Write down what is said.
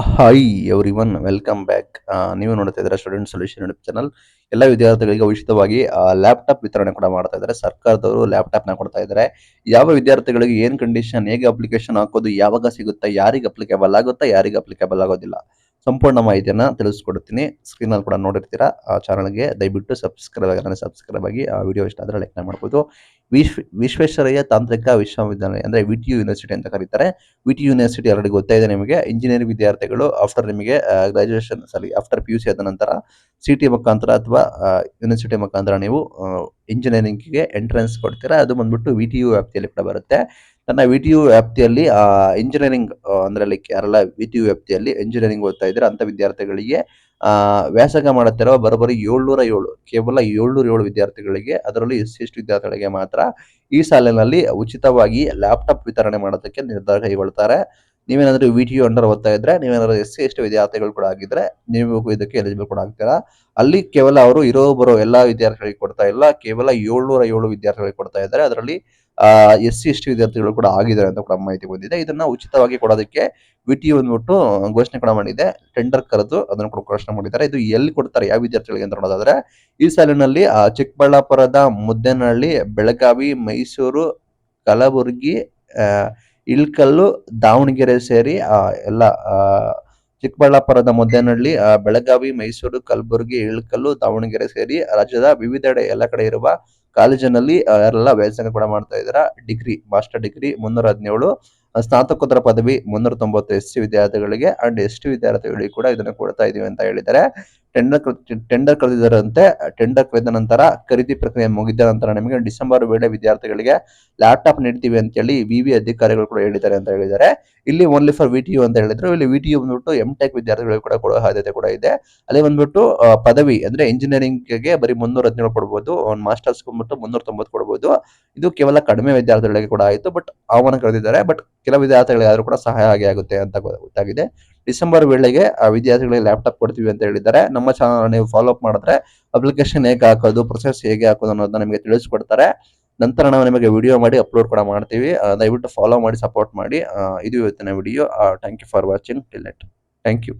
Hi everyone welcome back. ನೀವು ನೋಡ್ತಾ ಇದ್ದೀರಾ ಸ್ಟೂಡೆಂಟ್ ಸೊಲ್ಯೂಷನ್ ಯೂಟ್ಯೂಬ್ ಚಾನಲ್. ಎಲ್ಲ ವಿದ್ಯಾರ್ಥಿಗಳಿಗೆ ಉಚಿತವಾಗಿ ಲ್ಯಾಪ್ಟಾಪ್ ವಿತರಣೆ ಕೂಡ ಮಾಡ್ತಾ ಇದ್ದಾರೆ. ಸರ್ಕಾರದವರು ಲ್ಯಾಪ್ಟಾಪ್ನ ಕೊಡ್ತಾ ಇದ್ದಾರೆ. ಯಾವ ವಿದ್ಯಾರ್ಥಿಗಳಿಗೆ ಏನು ಕಂಡೀಷನ್, ಹೇಗೆ ಅಪ್ಲಿಕೇಶನ್ ಹಾಕೋದು, ಯಾವಾಗ ಸಿಗುತ್ತೆ, ಯಾರಿಗೆ ಅಪ್ಲಿಕೇಬಲ್ ಆಗುತ್ತೆ, ಯಾರಿಗೆ ಅಪ್ಲಿಕೇಬಲ್ ಆಗೋದಿಲ್ಲ, ಸಂಪೂರ್ಣ ಮಾಹಿತಿಯನ್ನು ತಿಳಿಸ್ಕೊಡ್ತೀನಿ. ಸ್ಕ್ರೀನಲ್ಲಿ ಕೂಡ ನೋಡಿರ್ತೀರಾ. ಚಾನಲ್ಗೆ ದಯವಿಟ್ಟು ಸಬ್ಸ್ಕ್ರೈಬ್ ಆಗಿ. ವಿಡಿಯೋ ಇಷ್ಟ ಆದರೆ ಲೈಕ್ ಮಾಡ್ಬೋದು. ವಿಶ್ವೇಶ್ವರಯ್ಯ ತಾಂತ್ರಿಕ ವಿಶ್ವವಿದ್ಯಾಲಯ ಅಂದರೆ ವಿ.ಟಿ.ಯು ಯೂನಿವರ್ಸಿಟಿ ಅಂತ ಕರೀತಾರೆ. ವಿ.ಟಿ.ಯು ಯೂನಿವರ್ಸಿಟಿ ಆಲ್ರೆಡಿ ಗೊತ್ತಾ ಇದೆ ನಿಮಗೆ. ಇಂಜಿನಿಯರಿಂಗ್ ವಿದ್ಯಾರ್ಥಿಗಳು ಆಫ್ಟರ್ ನಿಮಗೆ ಆಫ್ಟರ್ ಪಿ.ಯು.ಸಿ ಆದ ನಂತರ ಸಿ.ಟಿ ಮುಖಾಂತರ ಅಥವಾ ಯೂನಿವರ್ಸಿಟಿ ಮುಖಾಂತರ ನೀವು ಇಂಜಿನಿಯರಿಂಗ್ಗೆ ಎಂಟ್ರೆನ್ಸ್ ಕೊಡ್ತೀರಾ. ಅದು ಬಂದ್ಬಿಟ್ಟು ವಿ.ಟಿ.ಯು ವ್ಯಾಪ್ತಿಯಲ್ಲಿ ಕೂಡ ಬರುತ್ತೆ. ನನ್ನ ವಿ.ಟಿ.ಯು ವ್ಯಾಪ್ತಿಯಲ್ಲಿ ಇಂಜಿನಿಯರಿಂಗ್ ಅಂದರೆ ಲೈಕ್ ಯಾರೆಲ್ಲ ವಿ.ಟಿ.ಯು ವ್ಯಾಪ್ತಿಯಲ್ಲಿ ಇಂಜಿನಿಯರಿಂಗ್ ಓದ್ತಾ ಇದ್ದಾರೆ ಅಂತ ವಿದ್ಯಾರ್ಥಿಗಳಿಗೆ ವ್ಯಾಸಂಗ ಮಾಡುತ್ತಿರುವ ಬರೋಬ್ಬರಿ 707 ಕೇವಲ 707 ವಿದ್ಯಾರ್ಥಿಗಳಿಗೆ, ಅದರಲ್ಲೂ ಎಸ್.ಸಿ. ವಿದ್ಯಾರ್ಥಿಗಳಿಗೆ ಮಾತ್ರ ಈ ಸಾಲಿನಲ್ಲಿ ಉಚಿತವಾಗಿ ಲ್ಯಾಪ್ಟಾಪ್ ವಿತರಣೆ ಮಾಡೋದಕ್ಕೆ ನಿರ್ಧಾರ ಕೈಗೊಳ್ತಾರೆ. ನೀವೇನಾದರೂ ವಿ.ಟಿ.ಯು ಅಂಡರ್ ಓದ್ತಾ ಇದ್ರೆ, ನೀವೇನಾದರೂ ಎಸ್.ಸಿ ವಿದ್ಯಾರ್ಥಿಗಳು ಕೂಡ ಆಗಿದ್ರೆ ನೀವು ಇದಕ್ಕೆ ಎಲಿಜಿಬಲ್ ಕೂಡ ಆಗ್ತೀರಾ. ಅಲ್ಲಿ ಕೇವಲ ಅವರು ಬರೋ ಎಲ್ಲಾ ವಿದ್ಯಾರ್ಥಿಗಳಿಗೆ ಕೊಡ್ತಾ ಇಲ್ಲ, ಕೇವಲ 707 ವಿದ್ಯಾರ್ಥಿಗಳಿಗೆ ಕೊಡ್ತಾ ಇದ್ದಾರೆ. ಅದರಲ್ಲಿ ಎಸ್.ಸಿ. ವಿದ್ಯಾರ್ಥಿಗಳು ಕೂಡ ಆಗಿದ್ದಾರೆ ಅಂತ ಕೂಡ ಮಾಹಿತಿ ಬಂದಿದೆ. ಇದನ್ನ ಉಚಿತವಾಗಿ ಕೊಡೋದಕ್ಕೆ ವಿ.ಟಿ.ಯು ಅಂದ್ಬಿಟ್ಟು ಘೋಷಣೆ ಕೂಡ ಮಾಡಿದೆ. ಟೆಂಡರ್ ಕರೆದು ಅದನ್ನು ಕೂಡ ಘೋಷಣೆ ಮಾಡಿದ್ದಾರೆ. ಇದು ಎಲ್ಲಿ ಕೊಡ್ತಾರೆ, ಯಾವ ವಿದ್ಯಾರ್ಥಿಗಳಿಗೆ ಅಂತ ನೋಡೋದಾದ್ರೆ, ಈ ಸಾಲಿನಲ್ಲಿ ಚಿಕ್ಕಬಳ್ಳಾಪುರದ ಮುದ್ದೇನಹಳ್ಳಿ, ಬೆಳಗಾವಿ, ಮೈಸೂರು, ಕಲಬುರಗಿ, ಇಳಕಲ್ಲು, ದಾವಣಗೆರೆ ಸೇರಿ ಎಲ್ಲ ಚಿಕ್ಕಬಳ್ಳಾಪುರದ ಮುದ್ದೇನಹಳ್ಳಿ, ಬೆಳಗಾವಿ, ಮೈಸೂರು, ಕಲಬುರಗಿ, ಇಳಕಲ್ಲು, ದಾವಣಗೆರೆ ಸೇರಿ ರಾಜ್ಯದ ವಿವಿಧೆಡೆ ಎಲ್ಲ ಕಡೆ ಇರುವ ಕಾಲೇಜಿನಲ್ಲಿ ಯಾರೆಲ್ಲ ವ್ಯಾಸಂಗ ಕೂಡ ಮಾಡ್ತಾ ಇದ್ದಾರೆ. ಡಿಗ್ರಿ, ಮಾಸ್ಟರ್ ಡಿಗ್ರಿ 317, ಸ್ನಾತಕೋತ್ತರ ಪದವಿ 390 ಎಸ್.ಸಿ ವಿದ್ಯಾರ್ಥಿಗಳಿಗೆ ಅಂಡ್ ಎಸ್.ಟಿ ವಿದ್ಯಾರ್ಥಿಗಳಿಗೆ ಕೂಡ ಇದನ್ನು ಕೊಡ್ತಾ ಇದೀವಿ ಅಂತ ಹೇಳಿದ್ದಾರೆ. ಟೆಂಡರ್ ಕರೆದಿದ್ದರಂತೆ. ಟೆಂಡರ್ ಕರೆದ ನಂತರ ಖರೀದಿ ಪ್ರಕ್ರಿಯೆ ಮುಗಿದ ನಂತರ ನಿಮಗೆ ಡಿಸೆಂಬರ್ ವೇಳೆ ವಿದ್ಯಾರ್ಥಿಗಳಿಗೆ ಲ್ಯಾಪ್ಟಾಪ್ ನೀಡ್ತೀವಿ ಅಂತ ಹೇಳಿ ವಿವಿ ಅಧಿಕಾರಿಗಳು ಕೂಡ ಹೇಳಿದ್ದಾರೆ ಅಂತ ಹೇಳಿದ್ದಾರೆ. ಇಲ್ಲಿ ಓನ್ಲಿ ಫಾರ್ ವಿ.ಟಿ.ಯು ಅಂತ ಹೇಳಿದ್ರು. ಇಲ್ಲಿ ವಿ.ಟಿ.ಯು ಬಂದ್ಬಿಟ್ಟು ಎಂ.ಟೆಕ್ ವಿದ್ಯಾರ್ಥಿಗಳಿಗೆ ಕೂಡ ಕೊಡೋ ಸಾಧ್ಯತೆ ಕೂಡ ಇದೆ. ಅಲ್ಲಿ ಬಂದ್ಬಿಟ್ಟು ಪದವಿ ಅಂದ್ರೆ ಇಂಜಿನಿಯರಿಂಗ್ಗೆ ಬರೀ 317 ಕೊಡ್ಬೋದು, ಒಂದು ಮಾಸ್ಟರ್ಸ್ ಬಂದ್ಬಿಟ್ಟು 390 ಕೊಡ್ಬೋದು. ಇದು ಕೇವಲ ಕಡಿಮೆ ವಿದ್ಯಾರ್ಥಿಗಳಿಗೆ ಕೂಡ ಆಯಿತು. ಬಟ್ ಆಹ್ವಾನ ಕರೆದಿದ್ದಾರೆ. ಬಟ್ ಕೆಲವು ವಿದ್ಯಾರ್ಥಿಗಳಿಗೆ ಆದರೂ ಕೂಡ ಸಹಾಯ ಆಗುತ್ತೆ ಅಂತ ಗೊತ್ತಾಗಿದೆ. ಡಿಸೆಂಬರ್ ವೇಳೆಗೆ ಆ ವಿದ್ಯಾರ್ಥಿಗಳಿಗೆ ಲ್ಯಾಪ್ಟಾಪ್ ಕೊಡ್ತೀವಿ ಅಂತ ಹೇಳಿದ್ದಾರೆ. ನಮ್ಮ ಚಾನಲ್ ನೀವು ಫಾಲೋ ಅಪ್ ಮಾಡಿದ್ರೆ ಅಪ್ಲಿಕೇಶನ್ ಹೇಗೆ ಹಾಕೋದು, ಪ್ರೊಸೆಸ್ ಹೇಗೆ ಹಾಕೋದು ಅನ್ನೋದನ್ನ ನಿಮಗೆ ತಿಳಿಸ್ಕೊಡ್ತಾರೆ. ನಂತರ ನಾವು ನಿಮಗೆ ವಿಡಿಯೋ ಮಾಡಿ ಅಪ್ಲೋಡ್ ಕೂಡ ಮಾಡ್ತೀವಿ. ದಯವಿಟ್ಟು ಫಾಲೋ ಮಾಡಿ, ಸಪೋರ್ಟ್ ಮಾಡಿ. ಇದು ಇವತ್ತಿನ video. Thank you for watching till net. Thank you.